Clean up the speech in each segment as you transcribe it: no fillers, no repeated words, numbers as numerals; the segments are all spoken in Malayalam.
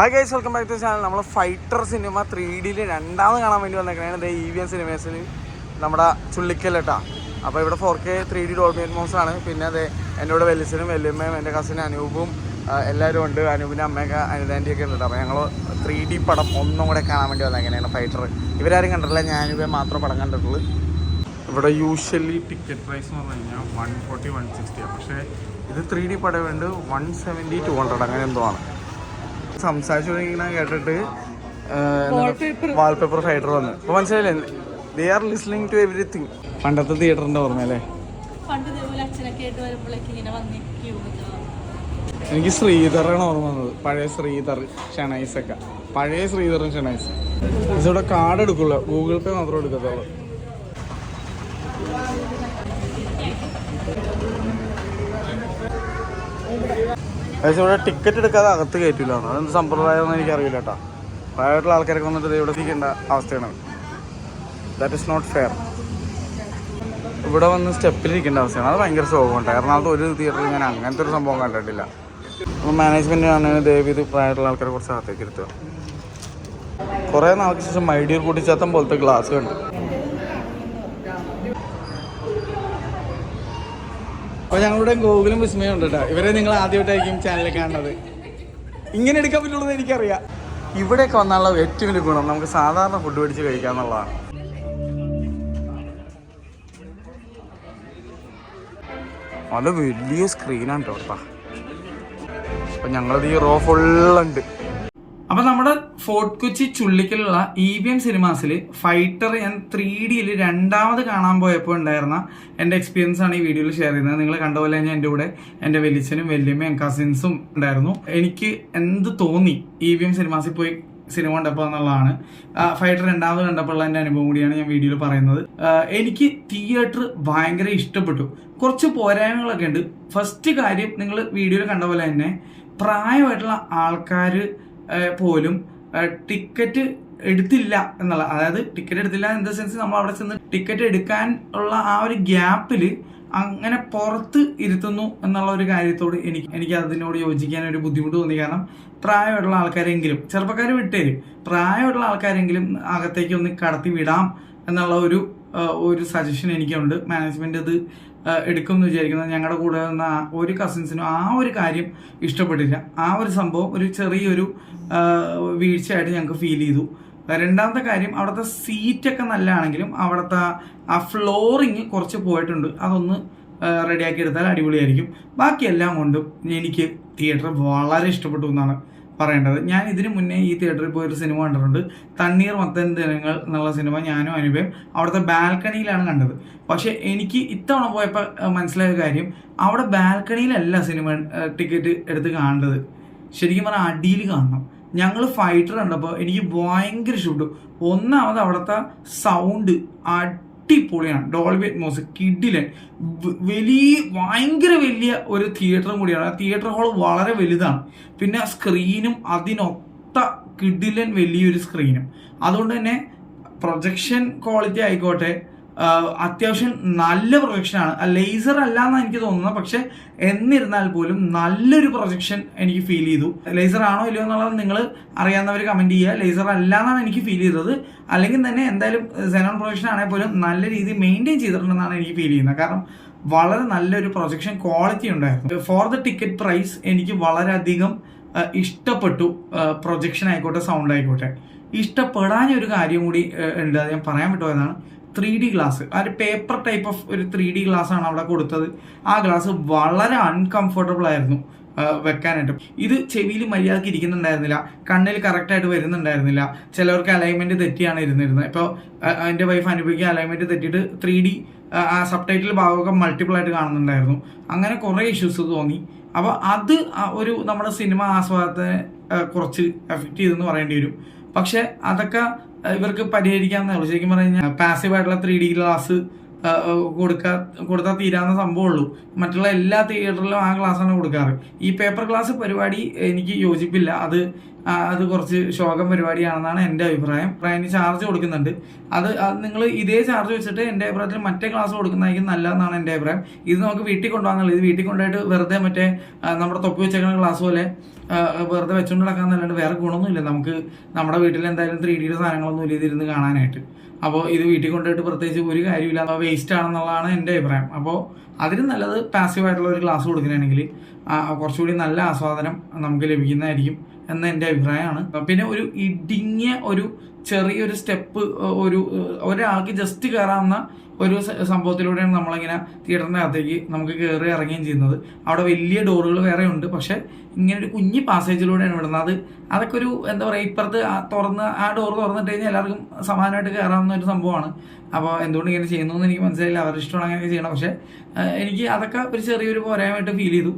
Hi guys, welcome back to channel. നമ്മൾ ഫൈറ്റർ സിനിമ 3Dയിൽ രണ്ടാമത് കാണാൻ വേണ്ടി വന്നേക്കണേ EVM സിനിമേസിൽ നമ്മുടെ ചുള്ളിക്കല്ലേട്ടാ. അപ്പോൾ ഇവിടെ 4K 3D ഡോൾബി അറ്റ്മോസ് ആണ്. പിന്നെ അതെ എൻ്റെ കൂടെ വെല്ലിച്ചനും വെല്ലുമ്മയും എൻ്റെ കസിൻ അനൂപും എല്ലാവരും ഉണ്ട്. അനൂപിൻ്റെ അമ്മയൊക്കെ അനിതാൻ്റിയൊക്കെ ഉണ്ട്. അപ്പോൾ ഞങ്ങൾ 3D പടം ഒന്നും കൂടെ കാണാൻ വേണ്ടി വന്നേക്കണേണ് ഫൈറ്റർ. ഇവരാരും കണ്ടിട്ടില്ല, ഞാനിവ മാത്രം പടം കണ്ടിട്ടുള്ളൂ. ഇവിടെ യൂഷ്വലി ടിക്കറ്റ് പ്രൈസ് എന്ന് പറഞ്ഞു കഴിഞ്ഞാൽ 140 160 പക്ഷേ ഇത് 3D പടം വേണ്ട 170 200 അങ്ങനെ എന്തോ ആണ്. സംസാരിച്ചുകൊണ്ടിരിക്കുന്ന കേട്ടിട്ട് വാൾപേപ്പർ ഫൈറ്റർ വന്ന് അപ്പോൾ മനസ്സിലായില്ലേ, they are listening to everything. പണ്ടത്തെ തിയേറ്ററിൻ്റെ ഓർമ്മയല്ലേ? എനിക്ക് ശ്രീധറാണ് ഓർമ്മ വന്നത്. പഴയ ശ്രീധർ, ഷെണൈസൊക്കെ. പഴയ ശ്രീധറും ഷെണൈസ്. ഇവിടെ കാർഡ് എടുക്കില്ല, ഗൂഗിൾ പേ മാത്രമേ എടുക്കത്തുള്ളൂ. ഇവിടെ ടിക്കറ്റ് എടുക്കാതെ അകത്ത് കയറ്റില്ല. അതെന്ത് സമ്പ്രദായമെന്ന് എനിക്കറിയില്ല കേട്ടോ. പ്രായമായിട്ടുള്ള ആൾക്കാരൊക്കെ വന്നിട്ട് ഇവിടെ എത്തിക്കേണ്ട അവസ്ഥയാണ്. That is not fair. ഇവിടെ വന്ന് സ്റ്റെപ്പിലിരിക്കേണ്ട അവസ്ഥയാണ്. അത് ഭയങ്കര ശോകമുണ്ട്. എറണാകുളത്ത് ഒരു തിയേറ്ററിൽ ഞാൻ അങ്ങനത്തെ ഒരു സംഭവം കണ്ടിട്ടില്ല. അപ്പോൾ മാനേജ്മെൻറ്റ് ആണെങ്കിൽ ദയവ് ഇത് പ്രായമായിട്ടുള്ള ആൾക്കാരെ കുറച്ച് അകത്തേക്ക് ഇരുത്തുക. കുറേ നാൾക്ക് ശേഷം മൈഡിയർ കൂട്ടിച്ചാത്തം പോലത്തെ ഗ്ലാസ് കണ്ടു. അപ്പോൾ ഞങ്ങളുടെ ഗൂഗിളും വിസ്മയം ഉണ്ട് കേട്ടോ. ഇവരെ നിങ്ങൾ ആദ്യമായിട്ടായിരിക്കും ചാനലിൽ കാണുന്നത്. ഇങ്ങനെ എടുക്കാൻ പറ്റുള്ളത് എനിക്കറിയാം. ഇവിടെയൊക്കെ വന്നാലുള്ള ഏറ്റവും വലിയ ഗുണം നമുക്ക് സാധാരണ ഫുഡ് മേടിച്ച് കഴിക്കുക എന്നുള്ളതാണ്. അത് വലിയ സ്ക്രീനാണ് കേട്ടോ കേട്ടോ. അപ്പം ഞങ്ങളത് ഈ റോ ഫുള്ളുണ്ട്. അപ്പം നമ്മുടെ ഫോർട്ട് കൊച്ചി ചുള്ളിക്കലുള്ള EVM സിനിമാസിൽ ഫൈറ്റർ ഞാൻ 3Dയിൽ രണ്ടാമത് കാണാൻ പോയപ്പോൾ ഉണ്ടായിരുന്ന എൻ്റെ എക്സ്പീരിയൻസ് ആണ് ഈ വീഡിയോയിൽ ഷെയർ ചെയ്യുന്നത്. നിങ്ങൾ കണ്ട പോലെ ഞാൻ എൻ്റെ കൂടെ എൻ്റെ വെല്ലിച്ചനും വെല്ലുമ്മയും കസിൻസും ഉണ്ടായിരുന്നു. എനിക്ക് എന്ത് തോന്നി EVM സിനിമാസിൽ പോയി സിനിമ കണ്ടപ്പോൾ എന്നുള്ളതാണ്. ഫൈറ്റർ രണ്ടാമത് കണ്ടപ്പോൾ ഉള്ള എൻ്റെ അനുഭവം കൂടിയാണ് ഞാൻ വീഡിയോയിൽ പറയുന്നത്. എനിക്ക് തിയേറ്റർ ഭയങ്കര ഇഷ്ടപ്പെട്ടു. കുറച്ച് പോരായ്മകളൊക്കെ ഉണ്ട്. ഫസ്റ്റ് കാര്യം, നിങ്ങൾ വീഡിയോയിൽ കണ്ട പോലെ തന്നെ പ്രായമായിട്ടുള്ള ആൾക്കാർ പോലും ടിക്കറ്റ് എടുത്തില്ല എന്നുള്ള, അതായത് ടിക്കറ്റ് എടുത്തില്ല ഇൻ ദ സെൻസ് നമ്മൾ അവിടെ ചെന്ന് ടിക്കറ്റ് എടുക്കാൻ ഉള്ള ആ ഒരു ഗ്യാപ്പിൽ അങ്ങനെ പുറത്ത് ഇരുത്തുന്നു എന്നുള്ള ഒരു കാര്യത്തോട് എനിക്ക് അതിനോട് യോജിക്കാൻ ഒരു ബുദ്ധിമുട്ട് തോന്നി. കാരണം പ്രായമായിട്ടുള്ള ആൾക്കാരെങ്കിലും, ചെറുപ്പക്കാർ വിട്ടേരും, പ്രായമായിട്ടുള്ള ആൾക്കാരെങ്കിലും അകത്തേക്ക് ഒന്ന് കടത്തി വിടാം എന്നുള്ള ഒരു സജഷൻ എനിക്കുണ്ട്. മാനേജ്മെന്റ് അത് എടുക്കുമെന്ന് വിചാരിക്കുന്നത്. ഞങ്ങളുടെ കൂടെ വന്ന ഒരു കസിൻസിനും ആ ഒരു കാര്യം ഇഷ്ടപ്പെട്ടില്ല. ആ ഒരു സംഭവം ഒരു ചെറിയൊരു വീഴ്ചയായിട്ട് ഞങ്ങൾക്ക് ഫീൽ ചെയ്തു. രണ്ടാമത്തെ കാര്യം, അവിടുത്തെ സീറ്റൊക്കെ നല്ലതാണെങ്കിലും അവിടുത്തെ ആ ഫ്ലോറിങ് കുറച്ച് പോയിട്ടുണ്ട്. അതൊന്ന് റെഡിയാക്കി എടുത്താൽ അടിപൊളിയായിരിക്കും. ബാക്കിയെല്ലാം കൊണ്ടും എനിക്ക് തിയേറ്റർ വളരെ ഇഷ്ടപ്പെട്ടു എന്നാണ് പറയേണ്ടത്. ഞാൻ ഇതിനു മുന്നേ ഈ തിയേറ്ററിൽ പോയൊരു സിനിമ കണ്ടിട്ടുണ്ട്, തണ്ണീർ മത്തൻ ദിനങ്ങൾ എന്നുള്ള സിനിമ. ഞാനും അനുഭവം അവിടുത്തെ ബാൽക്കണിയിലാണ് കണ്ടത്. പക്ഷെ എനിക്ക് ഇത്തവണ പോയപ്പോൾ മനസ്സിലായ കാര്യം, അവിടെ ബാൽക്കണിയിലല്ല സിനിമ ടിക്കറ്റ് എടുത്ത് കാണേണ്ടത്. ശരിക്കും പറഞ്ഞാൽ അടിയിൽ കാണണം. ഞങ്ങൾ ഫൈറ്റർ കണ്ടപ്പോൾ എനിക്ക് ഭയങ്കര ഇഷ്ടപ്പെട്ടു. ഒന്നാമത് അവിടുത്തെ സൗണ്ട് അടിപൊളിയാണ്. ഡോൾബി അറ്റ്മോസ് കിഡിലൻ. ഭയങ്കര വലിയ ഒരു തിയേറ്ററും കൂടിയാണ്. തിയേറ്റർ ഹാൾ വളരെ വലുതാണ്. പിന്നെ സ്ക്രീനും അതിനൊത്ത കിഡിലൻ വലിയൊരു സ്ക്രീനും. അതുകൊണ്ട് തന്നെ പ്രൊജക്ഷൻ ക്വാളിറ്റി ആയിക്കോട്ടെ, അത്യാവശ്യം നല്ല പ്രൊജക്ഷനാണ്. ലേസർ അല്ല എന്നാണ് എനിക്ക് തോന്നുന്നത്. പക്ഷെ എന്നിരുന്നാൽ പോലും നല്ലൊരു പ്രൊജക്ഷൻ എനിക്ക് ഫീൽ ചെയ്തു. ലേസർ ആണോ ഇല്ലയോ എന്നുള്ളത് നിങ്ങൾ അറിയാവുന്നവർ കമന്റ് ചെയ്യുക. ലേസർ അല്ല എന്നാണ് എനിക്ക് ഫീൽ ചെയ്തത്. അല്ലെങ്കിൽ തന്നെ എന്തായാലും സെനോൺ പ്രൊജക്ഷൻ ആണെങ്കിൽ പോലും നല്ല രീതിയിൽ മെയിൻറ്റെയിൻ ചെയ്തിട്ടുണ്ടെന്നാണ് എനിക്ക് ഫീൽ ചെയ്യുന്നത്. കാരണം വളരെ നല്ലൊരു പ്രൊജക്ഷൻ ക്വാളിറ്റി ഉണ്ടായിരുന്നു. ഫോർ ദ ടിക്കറ്റ് പ്രൈസ് എനിക്ക് വളരെയധികം ഇഷ്ടപ്പെട്ടു. പ്രൊജക്ഷൻ ആയിക്കോട്ടെ, സൗണ്ട് ആയിക്കോട്ടെ. ഇഷ്ടപ്പെടാനൊരു കാര്യം കൂടി ഉണ്ട്, അത് ഞാൻ പറയാൻ വിട്ടുപോയതാണ്. 3D ഗ്ലാസ്, ആ ഒരു പേപ്പർ ടൈപ്പ് ഓഫ് ഒരു 3D ഗ്ലാസ് ആണ് അവിടെ കൊടുത്തത്. ആ ഗ്ലാസ് വളരെ അൺകംഫർട്ടബിൾ ആയിരുന്നു വെക്കാനായിട്ട്. ഇത് ചെവിയിൽ മര്യാദക്ക് ഇരിക്കുന്നുണ്ടായിരുന്നില്ല, കണ്ണിൽ കറക്റ്റായിട്ട് വരുന്നുണ്ടായിരുന്നില്ല. ചിലവർക്ക് അലൈൻമെന്റ് തെറ്റിയാണ് ഇരുന്നിരുന്നത്. ഇപ്പോൾ എൻ്റെ വൈഫ് അനുഭവിക്കുക അലൈൻമെന്റ് തെറ്റിയിട്ട് 3D ആ സബ് ടൈറ്റിൽ ഭാഗമൊക്കെ മൾട്ടിപ്പിൾ ആയിട്ട് കാണുന്നുണ്ടായിരുന്നു. അങ്ങനെ കുറേ ഇഷ്യൂസ് തോന്നി. അപ്പോൾ അത് ഒരു നമ്മുടെ സിനിമ ആസ്വാദത്തെ കുറച്ച് എഫക്റ്റ് ചെയ്തെന്ന് പറയേണ്ടി വരും. പക്ഷെ അതൊക്കെ ഇവർക്ക് പരിഹരിക്കാവുന്നേ ഉള്ളൂ. ശരിക്കും പറഞ്ഞു കഴിഞ്ഞാൽ പാസീവ് ആയിട്ടുള്ള 3D ഗ്ലാസ് കൊടുത്താൽ തീരാവുന്ന സംഭവമുള്ളൂ. മറ്റുള്ള എല്ലാ തിയേറ്ററിലും ആ ഗ്ലാസ്സാണ് കൊടുക്കാറ്. ഈ പേപ്പർ ഗ്ലാസ് പരിപാടി എനിക്ക് യോജിപ്പില്ല. അത് കുറച്ച് ശോകം പരിപാടിയാണെന്നാണ് എൻ്റെ അഭിപ്രായം. അതിന് ചാർജ് കൊടുക്കുന്നുണ്ട്. അത് നിങ്ങൾ ഇതേ ചാർജ് വെച്ചിട്ട് എൻ്റെ അഭിപ്രായത്തിൽ മറ്റേ ഗ്ലാസ് കൊടുക്കുന്നതായിരിക്കും നല്ലതെന്നാണ് എൻ്റെ അഭിപ്രായം. ഇത് നമുക്ക് വീട്ടിൽ കൊണ്ടുപോകാന്നുള്ളത്. ഇത് വീട്ടിൽ കൊണ്ടുപോയിട്ട് വെറുതെ മറ്റേ നമ്മുടെ തൊപ്പി വെച്ചേക്കുന്ന ഗ്ലാസ് പോലെ വെറുതെ വെച്ചുകൊണ്ട് നടക്കാന്നല്ലാണ്ട് വേറെ ഗുണമൊന്നുമില്ല. നമുക്ക് നമ്മുടെ വീട്ടിൽ എന്തായാലും 3D സാധനങ്ങളൊന്നും ഇല്ല ഇതിരുന്ന് കാണാനായിട്ട്. അപ്പോൾ ഇത് വീട്ടിൽ കൊണ്ടുപോയിട്ട് പ്രത്യേകിച്ച് ഒരു കാര്യമില്ല, വേസ്റ്റ് ആണെന്നുള്ളതാണ് എൻ്റെ അഭിപ്രായം. അപ്പോൾ അതിന് നല്ലത് പാസീവായിട്ടുള്ള ഒരു ക്ലാസ് കൊടുക്കുകയാണെങ്കിൽ കുറച്ചുകൂടി നല്ല ആസ്വാദനം നമുക്ക് ലഭിക്കുന്നതായിരിക്കും എന്ന എൻ്റെ അഭിപ്രായമാണ്. പിന്നെ ഒരു ഇടുങ്ങിയ ഒരു ചെറിയൊരു സ്റ്റെപ്പ് ഒരാൾക്ക് ജസ്റ്റ് കയറാവുന്ന ഒരു സംഭവത്തിലൂടെയാണ് നമ്മളിങ്ങനെ തിയേറ്ററിൻ്റെ അകത്തേക്ക് നമുക്ക് കയറി ഇറങ്ങുകയും ചെയ്യുന്നത്. അവിടെ വലിയ ഡോറുകൾ വേറെ ഉണ്ട്, പക്ഷെ ഇങ്ങനെ ഒരു കുഞ്ഞി പാസേജിലൂടെയാണ് വിടുന്നത്. അതൊക്കെ ഒരു എന്താ പറയുക, ഇപ്പുറത്ത് ആ ഡോർ തുറന്നിട്ട് കഴിഞ്ഞാൽ എല്ലാവർക്കും സമാനമായിട്ട് കയറാവുന്ന ഒരു സംഭവമാണ്. അപ്പോൾ എന്തുകൊണ്ട് ഇങ്ങനെ ചെയ്യുന്നു എന്ന് എനിക്ക് മനസ്സിലായില്ല. അവരുടെ ഇഷ്ടമാണ് അങ്ങനെയൊക്കെ ചെയ്യണം. പക്ഷേ എനിക്ക് അതൊക്കെ ഒരു ചെറിയൊരു പോരായ്മയായിട്ട് ഫീൽ ചെയ്തു.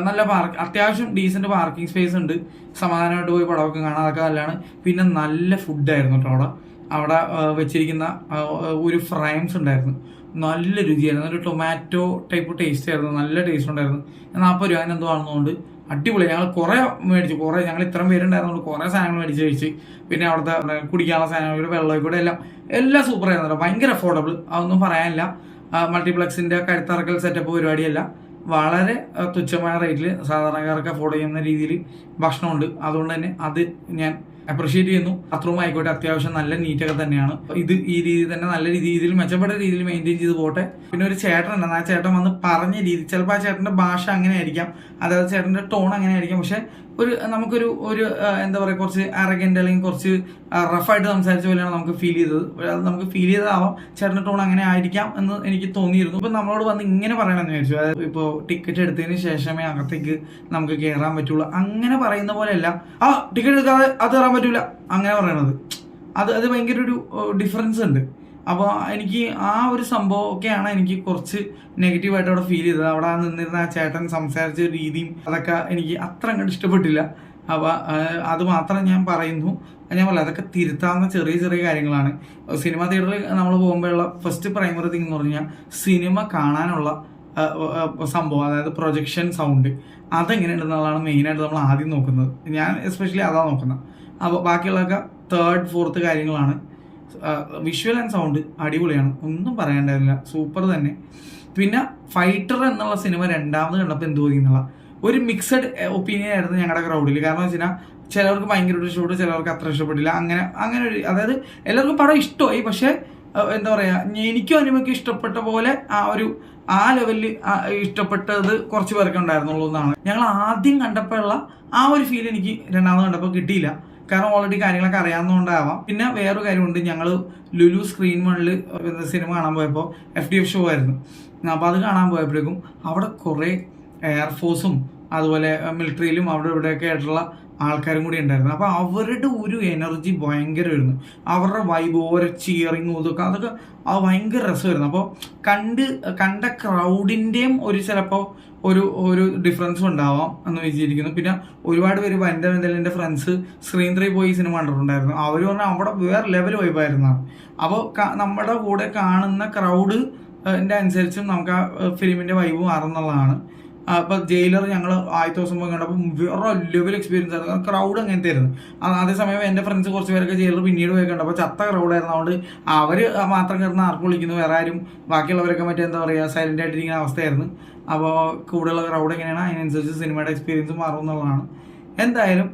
നല്ല അത്യാവശ്യം ഡീസൻറ്റ് പാർക്കിംഗ് സ്പേസ് ഉണ്ട്, സമാധാനമായിട്ട് പോയി പടമൊക്കെ കാണാം, അതൊക്കെ നല്ലതാണ്. പിന്നെ നല്ല ഫുഡായിരുന്നു കേട്ടോ അവിടെ വെച്ചിരിക്കുന്ന ഒരു ഫ്രൈംസ് ഉണ്ടായിരുന്നു, നല്ല രുചിയായിരുന്നു. ഒരു ടൊമാറ്റോ ടൈപ്പ് ടേസ്റ്റ് ആയിരുന്നു, നല്ല ടേസ്റ്റ് ഉണ്ടായിരുന്നു. 40 രൂപ എന്തോ ആണെന്നുകൊണ്ട് അടിപൊളി. ഞങ്ങൾ കുറേ മേടിച്ചു, ഞങ്ങൾ ഇത്രയും പേരുണ്ടായിരുന്നുകൊണ്ട് കുറേ സാധനങ്ങൾ മേടിച്ച് കഴിച്ച്. പിന്നെ അവിടുത്തെ കുടിക്കാനുള്ള സാധനങ്ങൾ, വെള്ളമൊക്കെ എല്ലാം സൂപ്പറായിരുന്നു, ഭയങ്കര അഫോർഡബിൾ, അതൊന്നും പറയാനില്ല. മൾട്ടിപ്ലക്സിൻ്റെ കഴുത്തറക്കൽ സെറ്റപ്പ് പരിപാടിയല്ല, വളരെ തുച്ഛമായ റേറ്റിൽ സാധാരണക്കാർക്ക് അഫോർഡ് ചെയ്യുന്ന രീതിയിൽ ഭക്ഷണമുണ്ട്. അതുകൊണ്ട് തന്നെ അത് ഞാൻ അപ്രീഷിയേറ്റ് ചെയ്യുന്നു. ബാത്റൂം ആയിക്കോട്ടെ അത്യാവശ്യം നല്ല നീറ്റൊക്കെ തന്നെയാണ്. ഇത് ഈ രീതിയിൽ തന്നെ നല്ല രീതിയിൽ മെച്ചപ്പെട്ട രീതിയിൽ മെയിൻറ്റെയിൻ ചെയ്ത് പോട്ടെ. പിന്നെ ഒരു ചേട്ടൻ ഉണ്ടെന്ന്, ആ ചേട്ടൻ വന്ന് പറഞ്ഞ രീതി, ചിലപ്പോൾ ആ ചേട്ടൻ്റെ ഭാഷ അങ്ങനെ ആയിരിക്കാം, അതായത് ചേട്ടൻ്റെ ടോൺ അങ്ങനെ ആയിരിക്കാം, പക്ഷെ നമുക്കൊരു എന്താ പറയുക, കുറച്ച് അറഗൻ്റ് അല്ലെങ്കിൽ കുറച്ച് റഫായിട്ട് സംസാരിച്ച പോലെയാണ് നമുക്ക് ഫീൽ ചെയ്തത്. അത് നമുക്ക് ഫീൽ ചെയ്തതാവാം, ചേട്ടൻ്റെ ടോൺ അങ്ങനെ ആയിരിക്കാം എന്ന് എനിക്ക് തോന്നിയിരുന്നു. ഇപ്പം നമ്മളോട് വന്ന് ഇങ്ങനെ പറയണമെന്ന് വിചാരിച്ചു, അതായത് ഇപ്പോൾ ടിക്കറ്റ് എടുത്തതിന് ശേഷമേ അകത്തേക്ക് നമുക്ക് കയറാൻ പറ്റുള്ളൂ, അങ്ങനെ പറയുന്ന പോലെയല്ല. ടിക്കറ്റ് എടുക്കാതെ അത് കയറാൻ പറ്റൂല അങ്ങനെ പറയണത്. അത് ഭയങ്കര ഒരു ഡിഫറൻസ് ഉണ്ട്. അപ്പോൾ എനിക്ക് ആ ഒരു സംഭവമൊക്കെയാണ് എനിക്ക് കുറച്ച് നെഗറ്റീവായിട്ട് അവിടെ ഫീൽ ചെയ്തത്. അവിടെ നിന്നിരുന്ന ആ ചേട്ടൻ സംസാരിച്ച രീതിയും അതൊക്കെ എനിക്ക് അത്ര അങ്ങോട്ട് ഇഷ്ടപ്പെട്ടില്ല. അപ്പോൾ അത് മാത്രം ഞാൻ പറയുന്നു. ഞാൻ പറയാം, അതൊക്കെ തിരുത്താവുന്ന ചെറിയ ചെറിയ കാര്യങ്ങളാണ്. സിനിമ തിയേറ്ററിൽ നമ്മൾ പോകുമ്പോഴുള്ള ഫസ്റ്റ് പ്രൈമറി തിങ് എന്ന് പറഞ്ഞാൽ സിനിമ കാണാനുള്ള സംഭവം, അതായത് പ്രൊജക്ഷൻ സൗണ്ട് അതെങ്ങനെയുണ്ടെന്നുള്ളതാണ് മെയിനായിട്ട് നമ്മൾ ആദ്യം നോക്കുന്നത്. ഞാൻ എസ്പെഷ്യലി അതാണ് നോക്കുന്നത്. അപ്പോൾ ബാക്കിയുള്ളതൊക്കെ 3rd 4th കാര്യങ്ങളാണ്. വിഷ്വൽ ആൻഡ് സൗണ്ട് അടിപൊളിയാണ്, ഒന്നും പറയാണ്ടായിരുന്നില്ല, സൂപ്പർ തന്നെ. പിന്നെ ഫൈറ്റർ എന്നുള്ള സിനിമ രണ്ടാമത് കണ്ടപ്പോൾ എന്ത് തോന്നി എന്നുള്ള ഒരു മിക്സഡ് ഒപ്പീനിയൻ ആയിരുന്നു ഞങ്ങളുടെ ക്രൗഡിൽ. കാരണം എന്ന് വെച്ചാൽ ചിലവർക്ക് ഭയങ്കര ഇഷ്ടപ്പെട്ടു, ചിലവർക്ക് അത്ര ഇഷ്ടപ്പെട്ടില്ല. അങ്ങനെ ഒരു, അതായത് എല്ലാവർക്കും പടം ഇഷ്ടമായി, പക്ഷേ എന്താ പറയുക, എനിക്കും അനുമയ്ക്കും ഇഷ്ടപ്പെട്ട പോലെ ആ ലെവലിൽ ഇഷ്ടപ്പെട്ടത് കുറച്ച് പേർക്ക് ഉണ്ടായിരുന്നുള്ളൂ എന്നാണ്. ഞങ്ങൾ ആദ്യം കണ്ടപ്പോഴുള്ള ആ ഒരു ഫീൽ എനിക്ക് രണ്ടാമത് കണ്ടപ്പോൾ കിട്ടിയില്ല. കാരണം ഓൾറെഡി കാര്യങ്ങളൊക്കെ അറിയാവുന്നതുകൊണ്ടാവാം. പിന്നെ വേറൊരു കാര്യമുണ്ട്, ഞങ്ങൾ ലുലു സ്ക്രീൻ വണ്ണിൽ സിനിമ കാണാൻ പോയപ്പോൾ FDF ഷോ ആയിരുന്നു. അപ്പോൾ അത് കാണാൻ പോയപ്പോഴേക്കും അവിടെ കുറേ എയർഫോഴ്സും അതുപോലെ മിലിറ്ററിയിലും അവിടെ ഇവിടെയൊക്കെ ആയിട്ടുള്ള ആൾക്കാരും കൂടി ഉണ്ടായിരുന്നു. അപ്പോൾ അവരുടെ ഒരു എനർജി ഭയങ്കരമായിരുന്നു, അവരുടെ വൈബ്, ഓരോ ചിയറിങ്ങും ഇതൊക്കെ അതൊക്കെ ഭയങ്കര രസമായിരുന്നു. അപ്പോൾ കണ്ട ക്രൗഡിൻ്റെയും ചിലപ്പോൾ ഒരു ഡിഫറൻസും ഉണ്ടാവാം എന്ന് വിചാരിക്കുന്നു. പിന്നെ ഒരുപാട് പേര് എൻ്റെ ഫ്രണ്ട്സ് സ്ക്രീൻ 3 പോയി സിനിമ കണ്ടിട്ടുണ്ടായിരുന്നു. അവർ പറഞ്ഞാൽ അവിടെ വേറെ ലെവൽ വൈബായിരുന്നു. അപ്പോൾ നമ്മുടെ കൂടെ കാണുന്ന ക്രൗഡ് അനുസരിച്ചും നമുക്ക് ആ ഫിലിമിൻ്റെ വൈബ് മാറുന്നുള്ളതാണ്. അപ്പോൾ ജയിലർ ഞങ്ങൾ ആദ്യത്തെ ദിവസം പോയി കണ്ടപ്പോൾ വേറെ ലെവൽ എക്സ്പീരിയൻസ് ആയിരുന്നു. ക്രൗഡ് അങ്ങനത്തെ ആയിരുന്നു. അതേസമയം എൻ്റെ ഫ്രണ്ട്സ് കുറച്ച് പേരൊക്കെ ജയിലർ പിന്നീട് പോയി കണ്ടപ്പോൾ ചത്ത ക്രൗഡായിരുന്നു. അതുകൊണ്ട് അവർ മാത്രം കിടന്ന് ആർക്ക് വിളിക്കുന്നു, വേറെ ആരും ബാക്കിയുള്ളവരൊക്കെ എന്താ പറയുക, സൈലൻ്റ് ആയിട്ടിരിക്കുന്ന അവസ്ഥയായിരുന്നു. അപ്പോൾ കൂടുതലുള്ള ക്രൗഡ് എങ്ങനെയാണ് അതിനനുസരിച്ച് സിനിമയുടെ എക്സ്പീരിയൻസ് മാറും എന്നുള്ളതാണ്. എന്തായാലും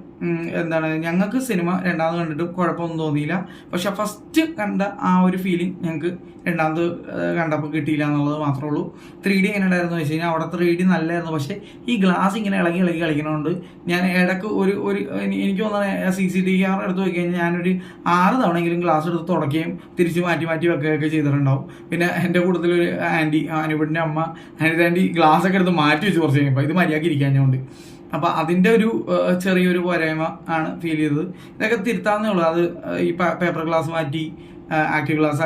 ഞങ്ങൾക്ക് സിനിമ രണ്ടാമത് കണ്ടിട്ടും കുഴപ്പമൊന്നും തോന്നിയില്ല. പക്ഷെ ഫസ്റ്റ് കണ്ട ആ ഒരു ഫീലിംഗ് ഞങ്ങൾക്ക് രണ്ടാമത് കണ്ടപ്പോൾ കിട്ടിയില്ല എന്നുള്ളത് മാത്രമേ ഉള്ളൂ. 3D എങ്ങനെ ഉണ്ടായിരുന്നു വെച്ച് കഴിഞ്ഞാൽ അവിടെ 3D നല്ലതായിരുന്നു. പക്ഷേ ഈ ഗ്ലാസ് ഇങ്ങനെ ഇളകി കളിക്കണതുകൊണ്ട് ഞാൻ ഇടയ്ക്ക് എനിക്ക് തോന്നുന്നത് CCTV ക്യാമറ എടുത്ത് വെച്ച് കഴിഞ്ഞാൽ ഞാനൊരു 6 തവണയെങ്കിലും ഗ്ലാസ് എടുത്ത് തുടക്കുകയും തിരിച്ച് മാറ്റി വെക്കുകയൊക്കെ ചെയ്തിട്ടുണ്ടാവും. പിന്നെ എൻ്റെ കൂട്ടത്തിലൊരു അനുപടിൻ്റെ അമ്മ ആൻറ്റി ഗ്ലാസ്സൊക്കെ എടുത്ത് മാറ്റി വെച്ച് കുറച്ച് കഴിഞ്ഞപ്പോൾ ഇത് മര്യാദയ്ക്ക് ഇരിക്കാഞ്ഞുകൊണ്ട്. അപ്പോൾ അതിൻ്റെ ഒരു ചെറിയൊരു പോരായ്മ ആണ് ഫീൽ ചെയ്തത്. ഇതൊക്കെ തിരുത്താവുന്നേ ഉള്ളൂ. അത് ഈ പേപ്പർ ഗ്ലാസ് മാറ്റി ആക്റ്റീവ് ഗ്ലാസ്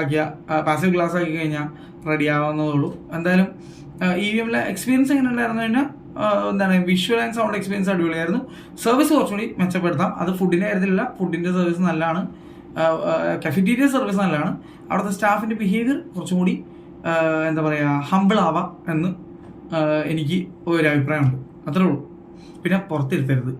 പാസീവ് ഗ്ലാസ് ആക്കി കഴിഞ്ഞാൽ റെഡി ആവാവുന്നതേ ഉള്ളൂ. എന്തായാലും EVM എക്സ്പീരിയൻസ് എങ്ങനെ ഉണ്ടായിരുന്നു കഴിഞ്ഞാൽ വിഷ്വൽ ആൻഡ് സൗണ്ട് എക്സ്പീരിയൻസ് അടിപൊളിയായിരുന്നു. സർവീസ് കുറച്ചുകൂടി മെച്ചപ്പെടുത്താം. അത് ഫുഡിൻ്റെ കാര്യത്തിലല്ല, ഫുഡിൻ്റെ സർവീസ് നല്ലതാണ്, കഫറ്റീരിയ സർവീസ് നല്ലതാണ്. അവിടുത്തെ സ്റ്റാഫിൻ്റെ ബിഹേവിയർ കുറച്ചും കൂടി എന്താ പറയുക, ഹമ്പിൾ ആവാം എന്ന് എനിക്ക് ഒരു അഭിപ്രായമുണ്ട്. അത്രേ ഉള്ളൂ. പിന്നെ പുറത്തിരുത്തരുത്.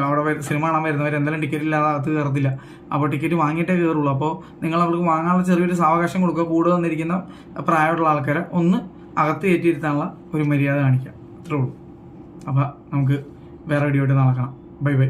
അവിടെ സിനിമ കാണാൻ വരുന്നവർ എന്തായാലും ടിക്കറ്റ് ഇല്ലാതെ അകത്ത് കയറത്തില്ല. അപ്പോൾ ടിക്കറ്റ് വാങ്ങിയിട്ടേ കയറുള്ളൂ. അപ്പോൾ നിങ്ങൾ അവർക്ക് വാങ്ങാനുള്ള ചെറിയൊരു സാവകാശം കൊടുക്കുക. കൂടെ വന്നിരിക്കുന്ന പ്രായമുള്ള ആൾക്കാരെ ഒന്ന് അകത്ത് കയറ്റിയിരുത്താനുള്ള ഒരു മര്യാദ കാണിക്കാം. അത്രേ ഉള്ളൂ. അപ്പോൾ നമുക്ക് വേറെ വീഡിയോ ആയിട്ട് നടക്കണം. Bye bye.